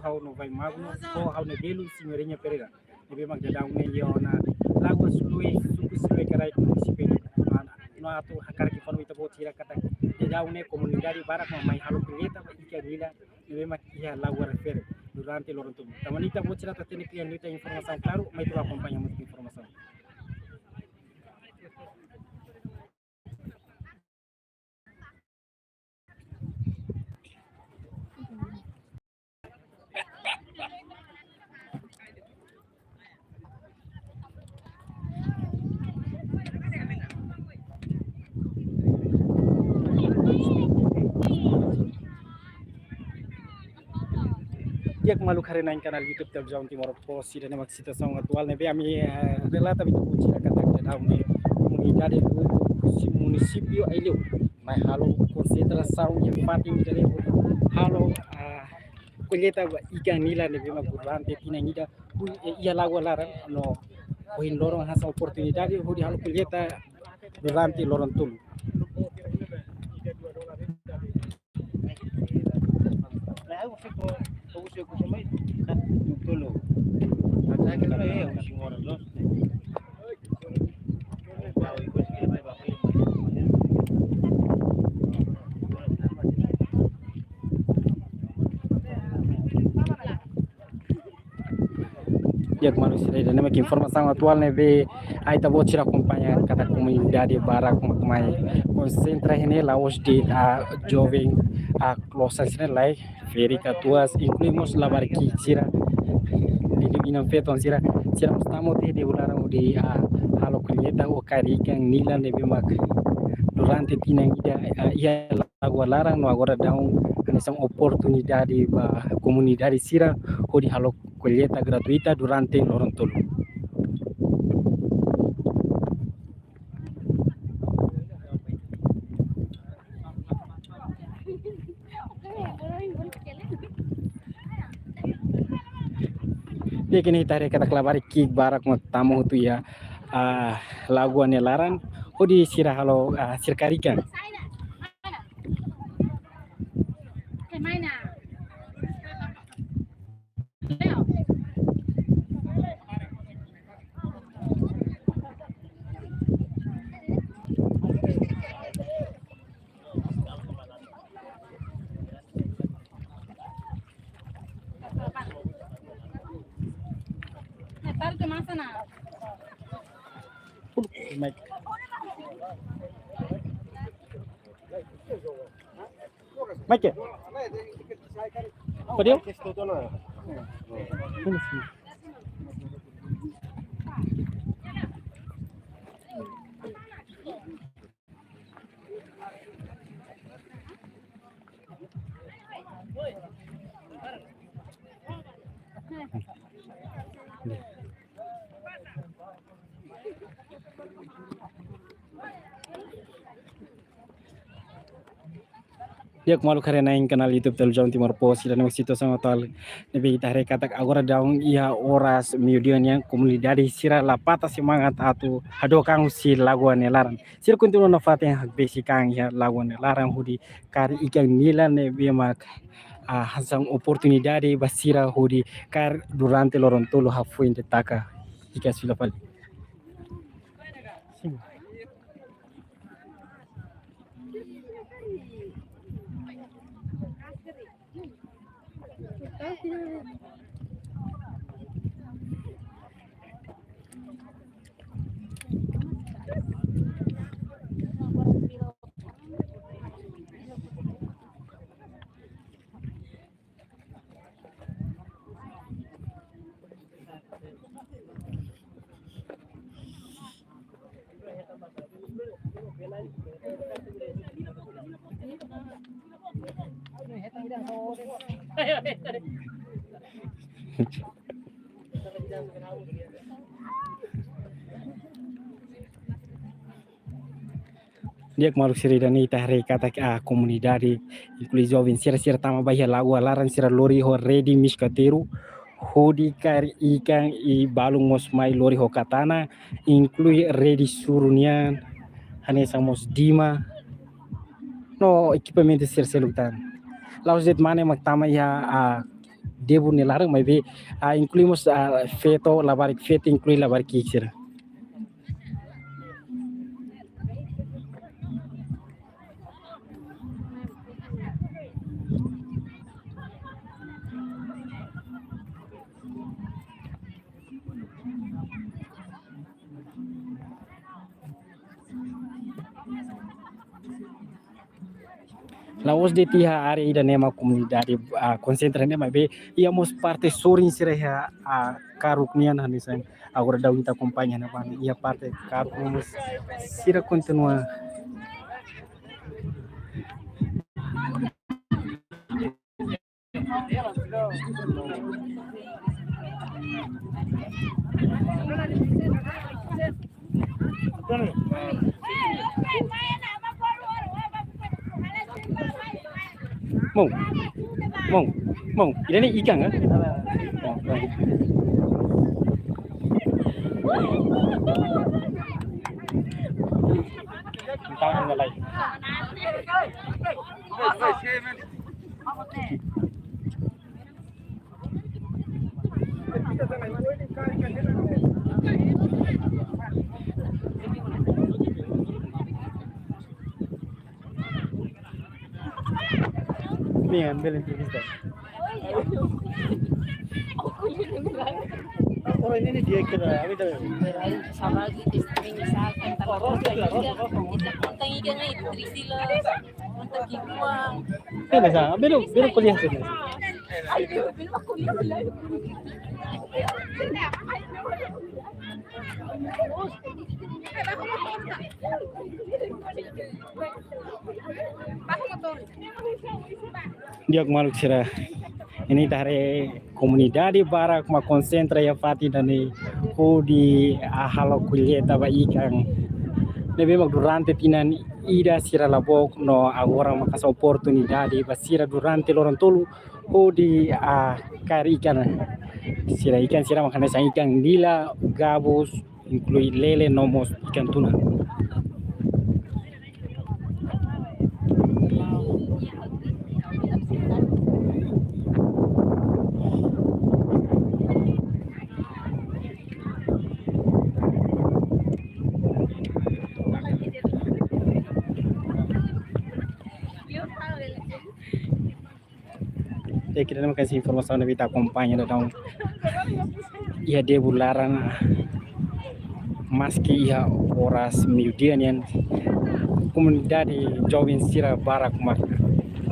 hau no vai magno ko hau ne belu senhorina Pereira nebe mag dadang ne yo na lagu sului suku sului karai municipal no atu hakar ki panu ita bo tira kata dadang ne komunidade barak mai halu pineta ba ika nila nebe mag ia lagu refer durante lorontum tamanita bo tira tatene pian nita informação claro mai tu acompanhamos informação. Dia malu karena yang kanal YouTube Televisão Timor Posi dan mak situação atual nebe ami relata bitu buci kata dalam ne comunidade do município Ilho mas halo concentração yang patim dari halo colheita ikan nila nebe mak durante tinangida ia lagu laran no poin lorong hasa oportunidade hodi halo colheita durante lorong tul. Dia manusia dan nama informação atual nebe aita vou tirar acompanhar cada comunidade barak mai concentra ini laos di jovem a closas ne lai verica tuas incluímos labarqui sira dibinan feton sira estamos de ularang di halo kunyeta o karikan nila nebe mak durante tinang ia lagu larang no agora dá são oportunidade ba comunidade sira hodi halo colheita gratuita durante Lorontolo. Dia kini tarik kata kelabari kik barak mo tamu tu ya lagu anelaran hodi sira halo sirkarikan. Mike. Podium? Dia malu karena yang kenal YouTube Televisão Timor Posi dan situação atual nebe tarik kata agora daun ia oras median yang comunidade sira lapata semangat atu hadokang si laguan laran sir kuntuno na faten hak besi kang ya laguan laran hudi kari ikan nila nebe mak hansang oportunidade basira hudi kar durante Lorontolo hafuinte taka ika sila pali. Dia malu siri dani tahri kata comunidade inclui jovem sira tama bahia lagu alaran sira lori ho ready miskateru hodi kari ikan i balung mos mai lori ho katana inclui ready surunian hane samos dima no equipamento sira selutan laus det mane mak tama ya debu ne larang mai be incluímos feto lavar feto inclui lavar kixer. Laos de tia área ida nema comunidade concentra nema be íamos parte sur insira a carro nian hanisan agora da kita acompanha na ban ia parte carro vamos sira continua Mong, mong, mong. Ini ikan kan? Tahu nggak lagi? Nih ambil yang kita. Oh ini dia kira, ini dah. Sama gitu, misal kita ikan itu trisila, untuk kibuang. Ini sah, belum kuliah sini. Ayo, belum aku lihat. Dia malu sira. Ini dari komunidade barak ma konsentra ya fati dani ko di halo kuliah taba ikan. Nebe mag durante tinan ida sira labok no agora makas oportunidade basira durante loron tolu ko di kari ikan. Sira ikan sira makan ikan nila gabus inclui lele nomos ikan tuna. Saya kira terima kasih informasi yang kita acompanha então ia de bularan maski ia horas miudian komunidade jovem sira barak mak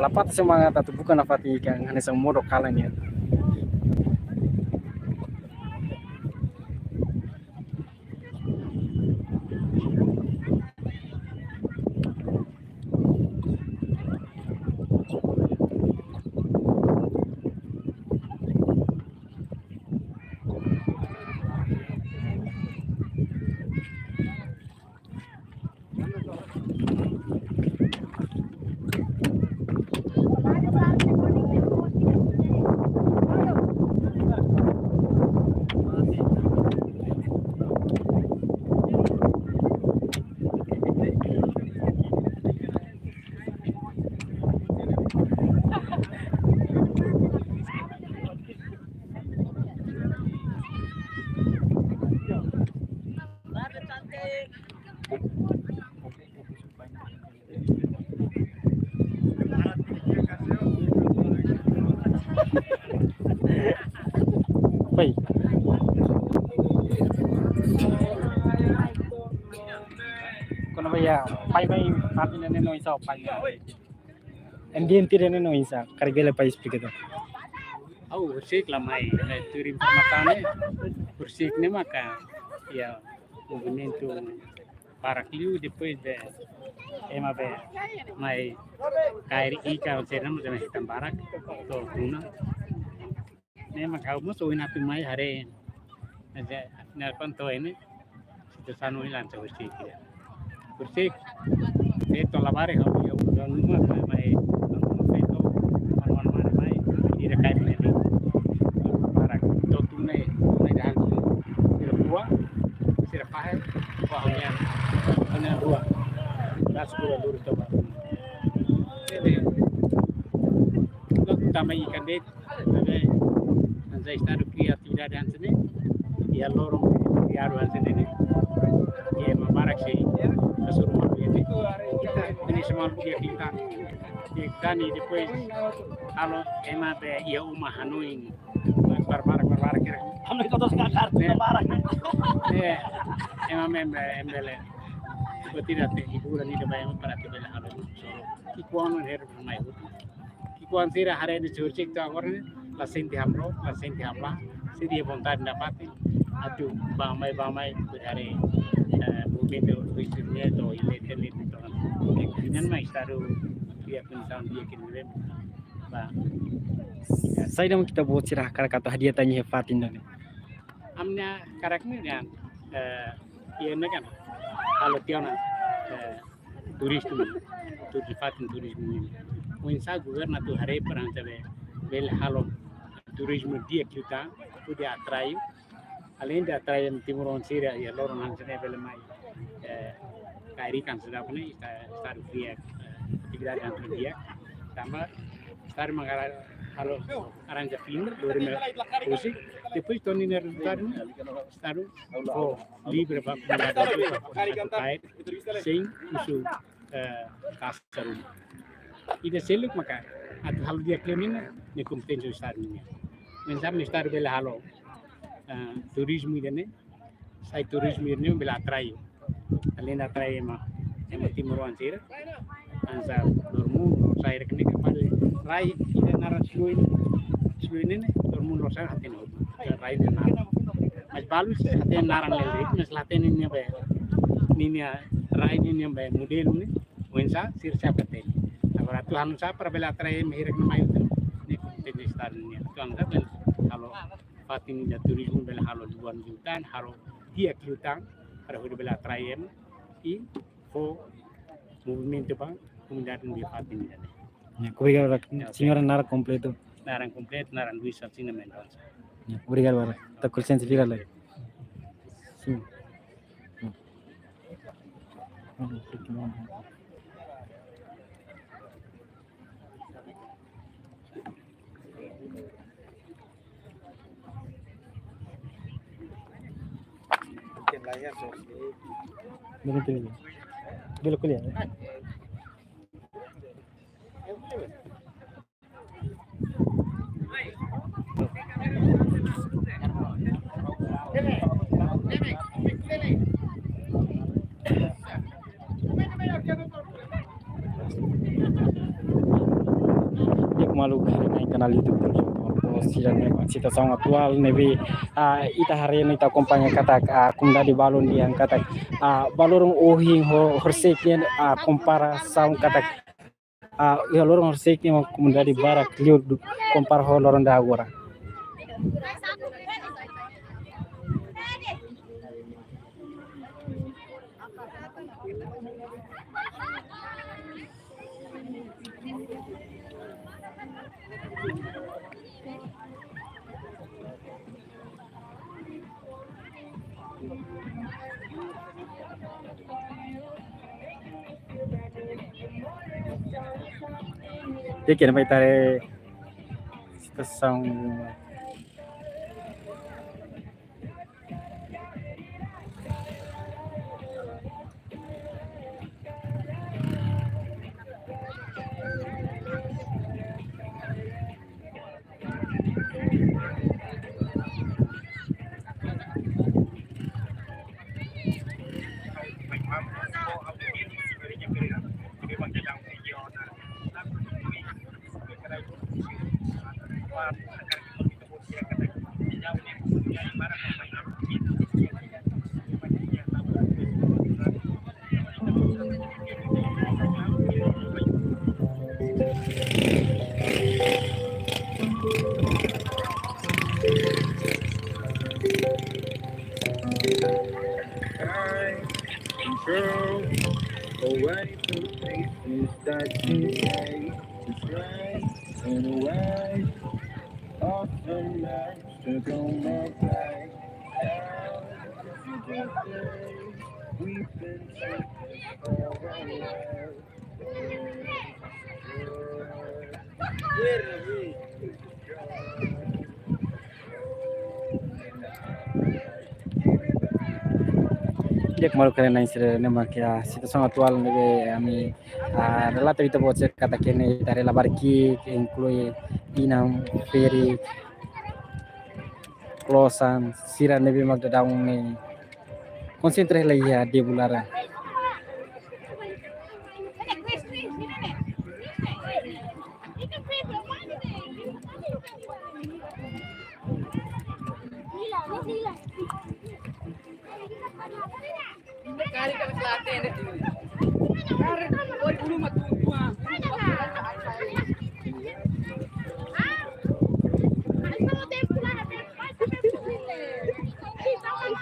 lapat semangat atau bukan apa ikan hanya semodo kalan ya. Baik. Kono ya, pai papi nene no isa pai. Ambiente nene no isa, cargele pai explica. Oh, bersih lamai. Turim makannya bersih nih maka ya mungkin itu para kliu depois de ema be mai kairi ika seram jana hitam barak to tuna ne maka mo so ina pi mai hare na konto ini itu sanu ilan to bersih itu labare ho ya udan mai itu mana mai ira kairi ne barak to tuna ne dah dua sira pahe wahnya ana dua das gula lurus coba jadi lo tambah ikan deh anza estado criatividade antes né e a loro criaram antes né e é uma barak sei kasur mal ya ini semua dia kita nih depois kalau ema be ya uma hanoi barbarak kira Kami kau terus kakar barak. ema embele tidak hiburan ini bayang para kita halo ikuan her mai ikuan sira hari ini curcik tu agor la senti hamlo la senti hamla sidi vontade dapat atu bamai dari movimento risernya to ile to dengan mai staru dia pensan dia kini ba Saya dah kita buat cerah karena kata hadiah tanya hefatin dan amnya karaknya kan iya kan kalau tiana turis fatin turisme Winsa governa tu hari perang cabe bel halo turisme dia kita dia atrai além de atrai timuron sira ya loron hansene bel mai kairi kan sudah punya estar dia atividade antara dia tambah estar mengara halo aranja film dorme musik depois toniner resultado estar livre para kait sem usul kasarum ida seluk maka at hal dia klemin ni kompetensio estar ni mensam estar bela halo turismo idene sai turismo ni bela atrai além atrai ema timur ansir ansa dormu sai rekni kapal rai ida naran sluin ini dormu sai hatin ho rai de naran mas balu hatin naran le mas laten ni be ni rai ni be model ni wensa sirsa kate agora tu hanu sa para bela atrai mehirek na mayu ni kompetensio estar ni tu anga kalau fatin da turismo bela halo duan jutaan halo dia jutang para hudu bela atrai e fo movimento bang comunidade de fatin ni obrigado senhora Nara completo naran completo naran Luis Alcina Mendonça obrigado bara tá com licença fica lá sim बिल्कुल यार malu hari canal YouTube situação atual neve ita hari ini ita kompannya kata kumda di balon yang kata balorong ohing horseknya comparação kata ya lorong horseknya kumda di barak liu compara ho lorong da agora dia kira vai estar situação away from places that you say is right and away off the lights to go my way. We've been taken for a while. Dia kemarin keren nang sire nema kia situação atual nebe ami relato itu buat kata kene dari labarki que inclui inam feri closan sira nebe magda daung ne concentre la ya de bulara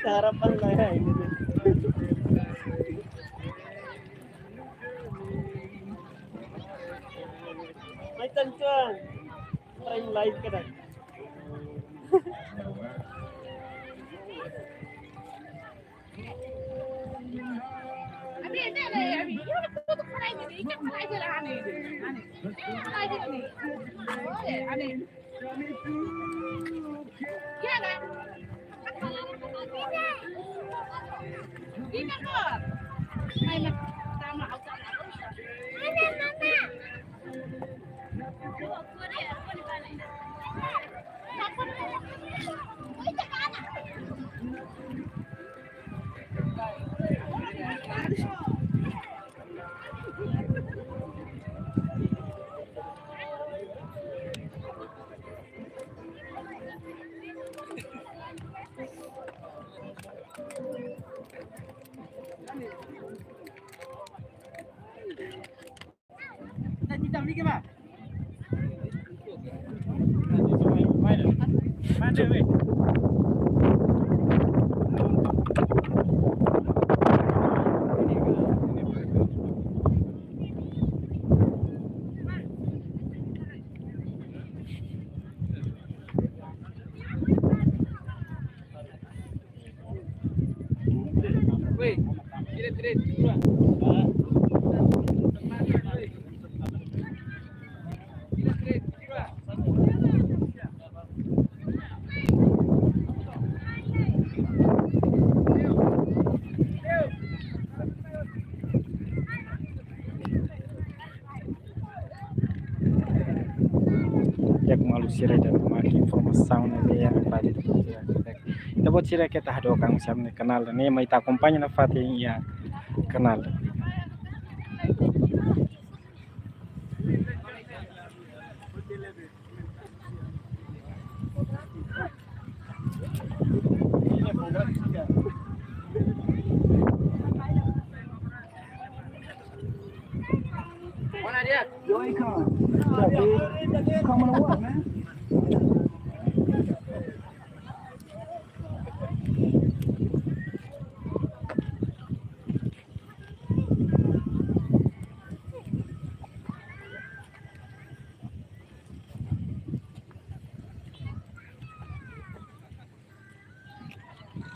Harapan lah ya ini. May tancuan. Try live ka na. sira dan maki informação na dia pada kita buat sira kita hado kang samne kenal ne mai ta acompanha na fati ya kenal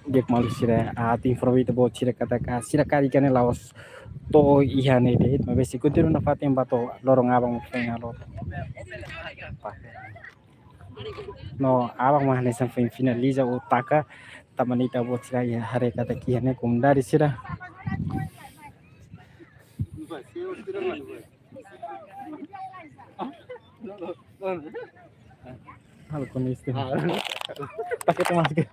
Dek malu sira ati informasi bo sira kata ka sira kari kane laos to ihane de ma besi kuntiru na fatim bato lorong abang fenga lo no abang mah ne sam finaliza o taka tamanita bo sira ya hare kata kihane kumdari sira halo con este pakai temas ke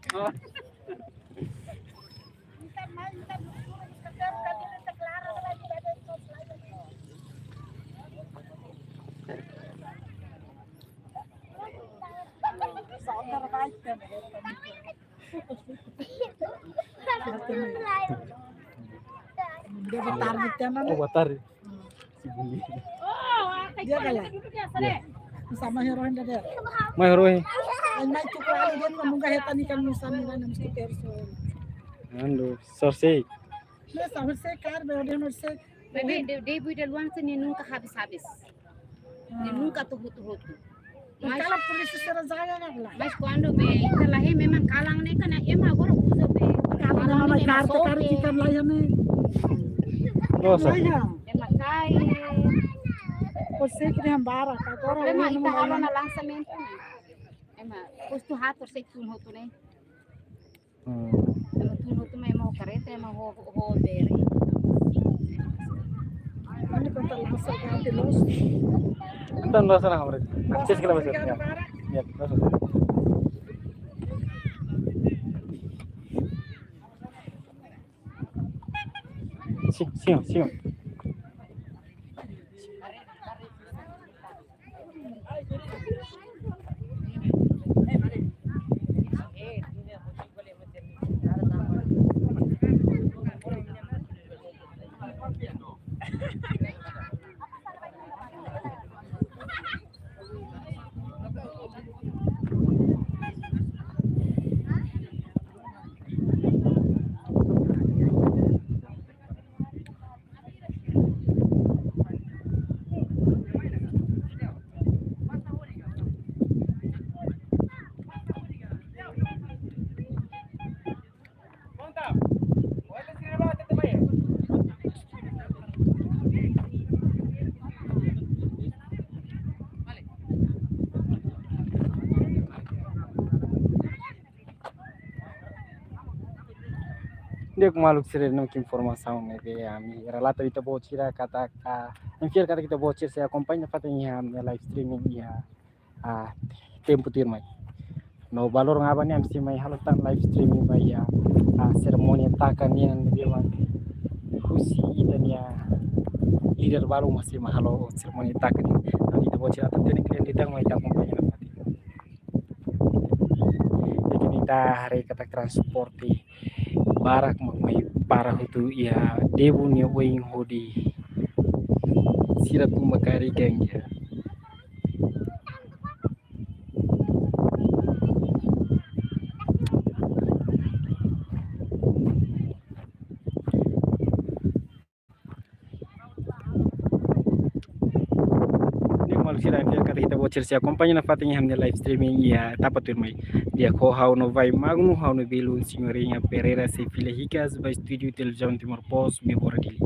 Dia batar gitu kan. oh batar Dia kayak sama heroin dia. mai roe Naik tu kali dia munggah hetan ikan nusan nila nam si perso. ando sorse Nah, sampai sekar beode nurse. Bebe, de buida luang sini nunca habis. Dia nunca tuh. Kalau polisi serang saya lah. Mas quando be italahe memang kalang ne kana ema agora usa be. Kalau nama kartu kita layani. rosa Ema kai. Você que tem barra, agora Ema ita halo na lançamento ne. Ema custo rato sei que hoto ne. Ema tuno tu may mau kareta may ho bere. Entonces no sana hombre. Antes que la vas a hacer. Ya, paso. Sí, sí, sí. Dek maluk sire no que informação me ve a mi relato ita bocira kata ka enfiar kata kita bocir se acompanha fatanya a live streaming ya a tempo tirmai no valor ngaba ni amsi mai halutan live streaming ba ya a ceremonia takan yang dia man kusi dan ya leader baru masih mahalo ceremonia takan ni ita bocira tanto ni klien ditang mai ta acompanha na fati jadi kita hari kata transporti barak may para itu ya debu ni wing hodi sira tu makari geng ya ni mal sira yang kata kita bocor si acompanha na fatanya hamne live streaming ya tapatur mai dia ko hau no vai magnu hau no bilu senhorinha Pereira se filha ricas vai studio televisão Timor Pos me bora dili